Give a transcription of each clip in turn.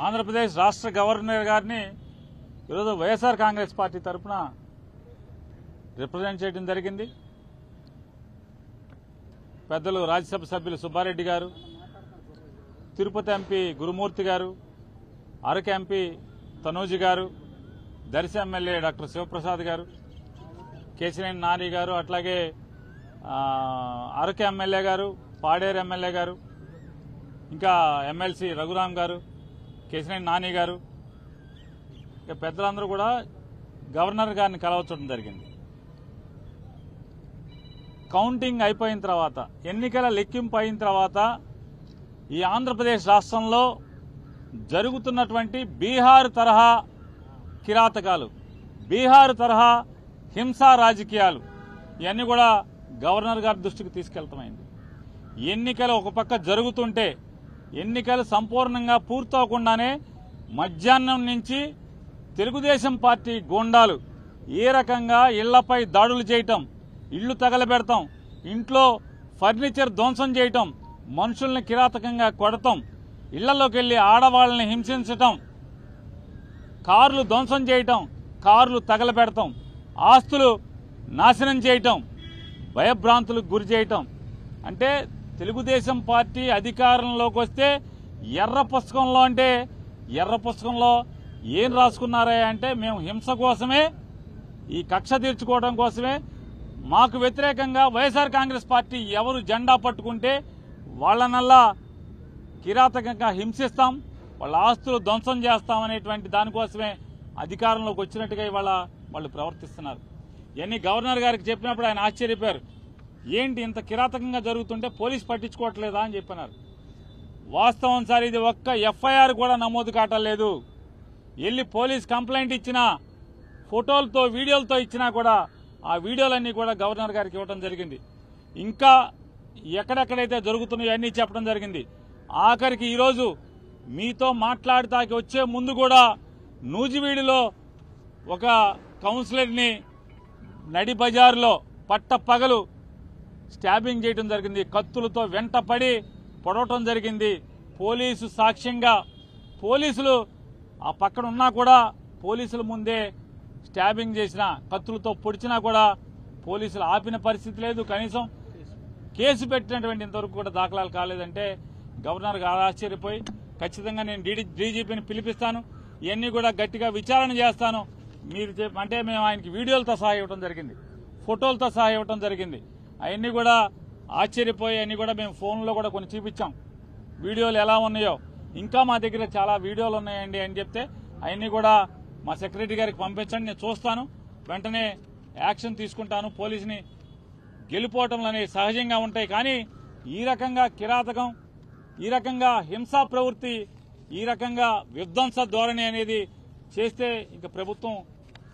ఆంధ్రప్రదేశ్ రాష్ట్ర గవర్నర్ గారిని ఈరోజు వైఎస్ఆర్ కాంగ్రెస్ పార్టీ తరఫున రిప్రజెంట్ చేయడం జరిగింది. పెద్దలు రాజ్యసభ సభ్యులు సుబ్బారెడ్డి గారు, తిరుపతి ఎంపీ గురుమూర్తి గారు, అరకు ఎంపీ తనూజి గారు, దర్శి ఎమ్మెల్యే డాక్టర్ శివప్రసాద్ గారు, కేశినేని నాని గారు, అట్లాగే అరకు ఎమ్మెల్యే గారు, పాడేరు ఎమ్మెల్యే గారు, ఇంకా ఎమ్మెల్సీ రఘురాం గారు, కేశినేని నాని గారు, ఇక పెద్దలందరూ కూడా గవర్నర్ గారిని కలవచ్చడం జరిగింది. కౌంటింగ్ అయిపోయిన తర్వాత, ఎన్నికల లెక్కింపు అయిన తర్వాత ఈ ఆంధ్రప్రదేశ్ రాష్ట్రంలో జరుగుతున్నటువంటి బీహార్ తరహా కిరాతకాలు, బీహార్ తరహా హింసా రాజకీయాలు ఇవన్నీ కూడా గవర్నర్ గారి దృష్టికి తీసుకెళ్తామైంది. ఎన్నికలు ఒక పక్క జరుగుతుంటే ఎన్నికలు సంపూర్ణంగా పూర్తవకుండానే మధ్యాహ్నం నుంచి తెలుగుదేశం పార్టీ గూండాలు ఏ రకంగా ఇళ్లపై దాడులు చేయటం, ఇళ్లు తగలబెడతాం, ఇంట్లో ఫర్నిచర్ ధ్వంసం చేయటం, మనుషుల్ని కిరాతకంగా కొడతాం, ఇళ్లలోకి వెళ్లి ఆడవాళ్ళని హింసించటం, కార్లు ధ్వంసం చేయటం, కార్లు తగలబెడతాం, ఆస్తులు నాశనం చేయటం, భయభ్రాంతులకు గురి చేయటం. అంటే తెలుగుదేశం పార్టీ అధికారంలోకి వస్తే ఎర్ర పుస్తకంలో ఏం రాసుకున్నారా అంటే, మేము హింస కోసమే, ఈ కక్ష తీర్చుకోవడం కోసమే, మాకు వ్యతిరేకంగా వైఎస్ఆర్ కాంగ్రెస్ పార్టీ ఎవరు జెండా పట్టుకుంటే వాళ్ళనల్లా కిరాతకంగా హింసిస్తాం, వాళ్ళ ఆస్తులు ధ్వంసం చేస్తామనేటువంటి దానికోసమే అధికారంలోకి వచ్చినట్టుగా ఇవాళ వాళ్ళు ప్రవర్తిస్తున్నారు. ఇవన్నీ గవర్నర్ గారికి చెప్పినప్పుడు ఆయన ఆశ్చర్యపోయారు. ఏంటి ఇంత కిరాతకంగా జరుగుతుంటే పోలీసు పట్టించుకోవట్లేదా అని చెప్పినారు. వాస్తవం సార్, ఇది ఒక్క ఎఫ్ఐఆర్ కూడా నమోదు కావట్లేదు. వెళ్ళి పోలీస్ కంప్లైంట్ ఇచ్చినా, ఫోటోలతో వీడియోలతో ఇచ్చినా కూడా ఆ వీడియోలన్నీ కూడా గవర్నర్ గారికి ఇవ్వడం జరిగింది. ఇంకా ఎక్కడెక్కడైతే జరుగుతున్నాయో అన్నీ చెప్పడం జరిగింది. ఆఖరికి ఈరోజు మీతో మాట్లాడటానికి వచ్చే ముందు కూడా నూజివీడులో ఒక కౌన్సిలర్ని నడి బజారులో పట్టపగలు స్టాబింగ్ చేయడం జరిగింది. కత్తులతో వెంటపడి పొడవటం జరిగింది. పోలీసు సాక్ష్యంగా, పోలీసులు ఆ పక్కన ఉన్నా కూడా పోలీసుల ముందే స్టాబింగ్ చేసిన, కత్తులతో పొడిచినా కూడా పోలీసులు ఆపిన పరిస్థితి లేదు. కనీసం కేసు పెట్టినటువంటి ఇంతవరకు కూడా దాఖలాలు కాలేదంటే గవర్నర్ గారు ఆశ్చర్యపోయి, ఖచ్చితంగా నేను డీజీపీని పిలిపిస్తాను, ఇవన్నీ కూడా గట్టిగా విచారణ చేస్తాను మీరు అంటే మేము ఆయనకి వీడియోలతో సహా ఇవ్వడం జరిగింది, ఫోటోలతో సహా ఇవ్వడం జరిగింది. అవన్నీ కూడా ఆశ్చర్యపోయి అన్నీ కూడా మేము ఫోన్లో కూడా కొన్ని చూపించాం, వీడియోలు ఎలా ఉన్నాయో. ఇంకా మా దగ్గర చాలా వీడియోలు ఉన్నాయండి అని చెప్తే అవన్నీ కూడా మా సెక్రటరీ గారికి పంపించండి, నేను చూస్తాను, వెంటనే యాక్షన్ తీసుకుంటాను. పోలీసుని గెలిపోవటంలు అనేవి సహజంగా ఉంటాయి, కానీ ఈ రకంగా కిరాతకం, ఈ రకంగా హింసా ప్రవృత్తి, ఈ రకంగా విధ్వంస ధోరణి అనేది చేస్తే ఇంకా ప్రభుత్వం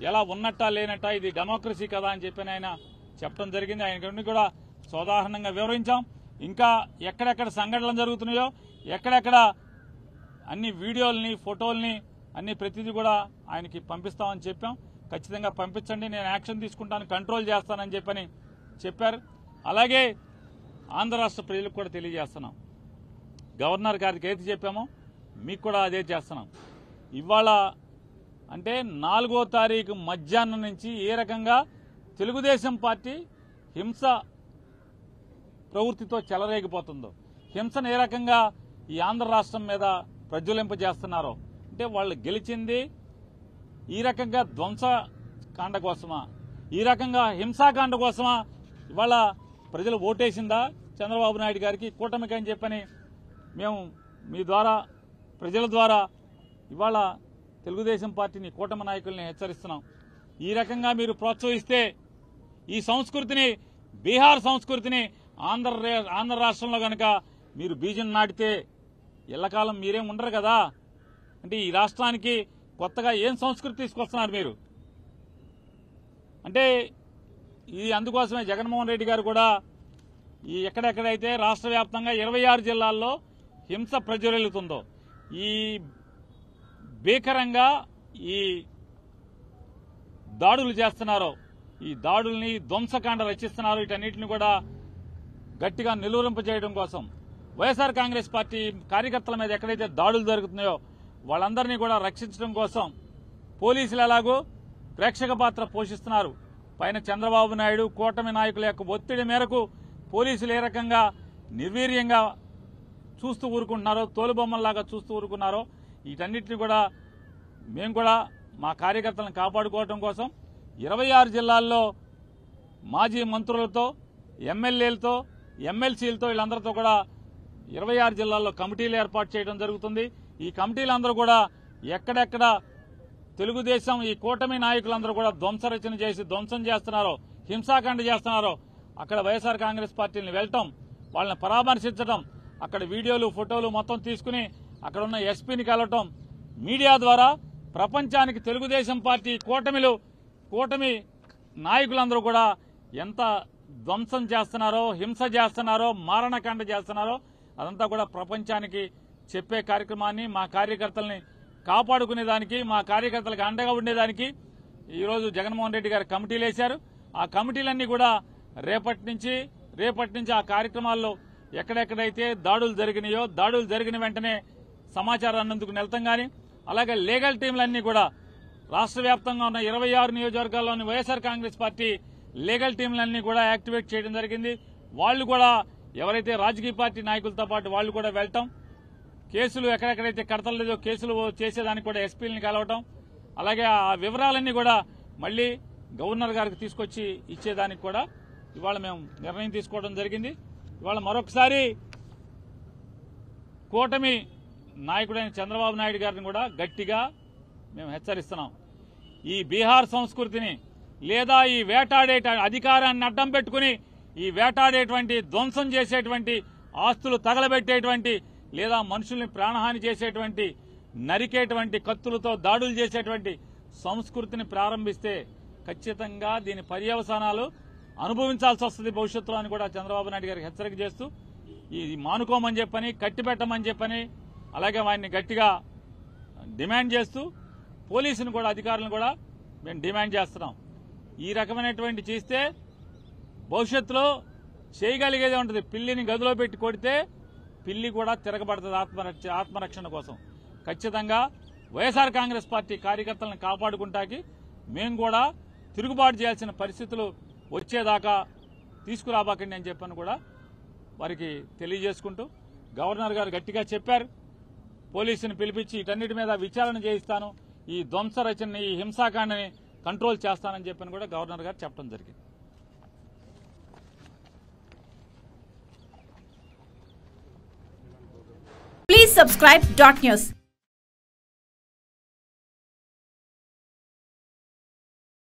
ఎలా ఉన్నట్టా లేనట్టా, ఇది డెమోక్రసీ కదా అని చెప్పి ఆయన చెప్పడం జరిగింది. ఆయన కూడా సోదాహరణంగా వివరించాం. ఇంకా ఎక్కడెక్కడ సంఘటనలు జరుగుతున్నాయో, ఎక్కడెక్కడ అన్ని వీడియోల్ని, ఫోటోల్ని అన్ని ప్రతిదీ కూడా ఆయనకి పంపిస్తామని చెప్పాం. ఖచ్చితంగా పంపించండి, నేను యాక్షన్ తీసుకుంటాను, కంట్రోల్ చేస్తానని చెప్పని చెప్పారు. అలాగే ఆంధ్ర రాష్ట్ర ప్రజలకు కూడా తెలియజేస్తున్నాం, గవర్నర్ గారికి ఏది చెప్పామో మీకు కూడా అదే చేస్తున్నాం. ఇవాళ అంటే 4వ తారీఖు మధ్యాహ్నం నుంచి ఏ రకంగా తెలుగుదేశం పార్టీ హింస ప్రవృత్తితో చెలరేగిపోతుందో, హింసను ఏ రకంగా ఈ ఆంధ్ర రాష్ట్రం మీద ప్రజ్వలింపజేస్తున్నారో, అంటే వాళ్ళు గెలిచింది ఈ రకంగా ధ్వంసకాండ కోసమా, ఈ రకంగా హింసాకాండ కోసమా ఇవాళ ప్రజలు ఓటేసిందా చంద్రబాబు నాయుడు గారికి, కూటమికి అని చెప్పని మేము మీ ద్వారా, ప్రజల ద్వారా ఇవాళ తెలుగుదేశం పార్టీని, కూటమి నాయకుల్ని హెచ్చరిస్తున్నాం. ఈ రకంగా మీరు ప్రోత్సహిస్తే ఈ సంస్కృతిని, బీహార్ సంస్కృతిని ఆంధ్ర రాష్ట్రంలో కనుక మీరు బీజం నాటితే ఎల్లకాలం మీరేం ఉండరు కదా. అంటే ఈ రాష్ట్రానికి కొత్తగా ఏం సంస్కృతి తీసుకొస్తున్నారు మీరు అంటే ఇది అందుకోసమే జగన్మోహన్ రెడ్డి గారు కూడా ఈ ఎక్కడెక్కడైతే రాష్ట్ర వ్యాప్తంగా 26 జిల్లాల్లో హింస ప్రజ్వలిల్లుతుందో, ఈ భీకరంగా ఈ దాడులు చేస్తున్నారో, ఈ దాడుల్ని ధ్వంసకాండ రచిస్తున్నారు, వీటన్నిటిని కూడా గట్టిగా నిలువరింపజేయడం కోసం వైఎస్ఆర్ కాంగ్రెస్ పార్టీ కార్యకర్తల మీద ఎక్కడైతే దాడులు జరుగుతున్నాయో వాళ్ళందరినీ కూడా రక్షించడం కోసం పోలీసులు ఎలాగో ప్రేక్షక పాత్ర పోషిస్తున్నారు. పైన చంద్రబాబు నాయుడు కూటమి నాయకుల యొక్క ఒత్తిడి మేరకు పోలీసులు ఏ రకంగా నిర్వీర్యంగా చూస్తూ ఊరుకుంటున్నారో, తోలుబొమ్మల్లాగా చూస్తూ ఊరుకున్నారో, వీటన్నిటిని కూడా మేము కూడా మా కార్యకర్తలను కాపాడుకోవడం కోసం 26 జిల్లాల్లో మాజీ మంత్రులతో, ఎమ్మెల్యేలతో, ఎమ్మెల్సీలతో వీళ్ళందరితో కూడా 26 జిల్లాల్లో కమిటీలు ఏర్పాటు చేయడం జరుగుతుంది. ఈ కమిటీలందరూ కూడా ఎక్కడెక్కడ తెలుగుదేశం ఈ కూటమి నాయకులందరూ కూడా ధ్వంసరచన చేసి ధ్వంసం చేస్తున్నారో, హింసాకాండ చేస్తున్నారో అక్కడ వైఎస్ఆర్ కాంగ్రెస్ పార్టీని వెళ్ళటం, వాళ్ళని పరామర్శించడం, అక్కడ వీడియోలు ఫోటోలు మొత్తం తీసుకుని అక్కడ ఉన్న ఎస్పీని కలవటం, మీడియా ద్వారా ప్రపంచానికి తెలుగుదేశం పార్టీ కూటమి నాయకులందరూ కూడా ఎంత ధ్వంసం చేస్తున్నారో, హింస చేస్తున్నారో, మారణకాండ చేస్తున్నారో అదంతా కూడా ప్రపంచానికి చెప్పే కార్యక్రమాన్ని మా కార్యకర్తల్ని కాపాడుకునేదానికి, మా కార్యకర్తలకు అండగా ఉండేదానికి ఈరోజు జగన్మోహన్ రెడ్డి గారు కమిటీలు వేశారు. ఆ కమిటీలన్నీ కూడా రేపటి నుంచి ఆ కార్యక్రమాల్లో ఎక్కడెక్కడైతే దాడులు జరిగినాయో, దాడులు జరిగిన వెంటనే సమాచారాన్ని అందుకు వెళ్తాం. కానీ అలాగే లీగల్ టీంలన్నీ కూడా రాష్ట్ర వ్యాప్తంగా ఉన్న 26 నియోజకవర్గాల్లోని వైఎస్ఆర్ కాంగ్రెస్ పార్టీ లీగల్ టీంలన్నీ కూడా యాక్టివేట్ చేయడం జరిగింది. వాళ్ళు కూడా ఎవరైతే రాజకీయ పార్టీ నాయకులతో పాటు వాళ్ళు కూడా వెళ్తాం, కేసులు ఎక్కడెక్కడైతే కడతలేదో కేసులు చేసేదానికి కూడా ఎస్పీలని కలవటం, అలాగే ఆ వివరాలన్నీ కూడా మళ్లీ గవర్నర్ గారికి తీసుకొచ్చి ఇచ్చేదానికి కూడా ఇవాళ మేము నిర్ణయం తీసుకోవడం జరిగింది. ఇవాళ మరొకసారి కూటమి నాయకుడైన చంద్రబాబు నాయుడు గారిని కూడా గట్టిగా మేము హెచ్చరిస్తున్నాం. ఈ బీహార్ సంస్కృతిని లేదా ఈ వేటాడే అధికారాన్ని అడ్డం పెట్టుకుని ఈ వేటాడేటువంటి, ధ్వంసం చేసేటువంటి, ఆస్తులు తగలబెట్టేటువంటి లేదా మనుషుల్ని ప్రాణహాని చేసేటువంటి, నరికేటువంటి, కత్తులతో దాడులు చేసేటువంటి సంస్కృతిని ప్రారంభిస్తే ఖచ్చితంగా దీని పర్యవసానాలు అనుభవించాల్సి వస్తుంది భవిష్యత్తులో అని కూడా చంద్రబాబు నాయుడు గారికి హెచ్చరిక చేస్తూ ఇది మానుకోమని చెప్పని, కట్టిపెట్టమని చెప్పని, అలాగే వారిని గట్టిగా డిమాండ్ చేస్తూ పోలీసును కూడా, అధికారులను కూడా మేము డిమాండ్ చేస్తున్నాం. ఈ రకమైనటువంటి చేస్తే భవిష్యత్తులో చేయగలిగేదే ఉంటుంది. పిల్లిని గదిలో పెట్టి కొడితే పిల్లి కూడా తిరగబడుతుంది ఆత్మరక్షణ కోసం. ఖచ్చితంగా వైఎస్ఆర్ కాంగ్రెస్ పార్టీ కార్యకర్తలను కాపాడుకుంటాకి మేము కూడా తిరుగుబాటు చేయాల్సిన పరిస్థితులు వచ్చేదాకా తీసుకురాబాకండి అని చెప్పని కూడా వారికి తెలియజేసుకుంటూ, గవర్నర్ గారు గట్టిగా చెప్పారు, పోలీసుని పిలిపించి వీటన్నిటి మీద విచారణ చేయిస్తాను, ఈ ధ్వంస రచనని, ఈ హింసాకాండని కంట్రోల్ చేస్తానని చెప్పని కూడా గవర్నర్ గారు చెప్పడం జరిగింది. Please subscribe .news.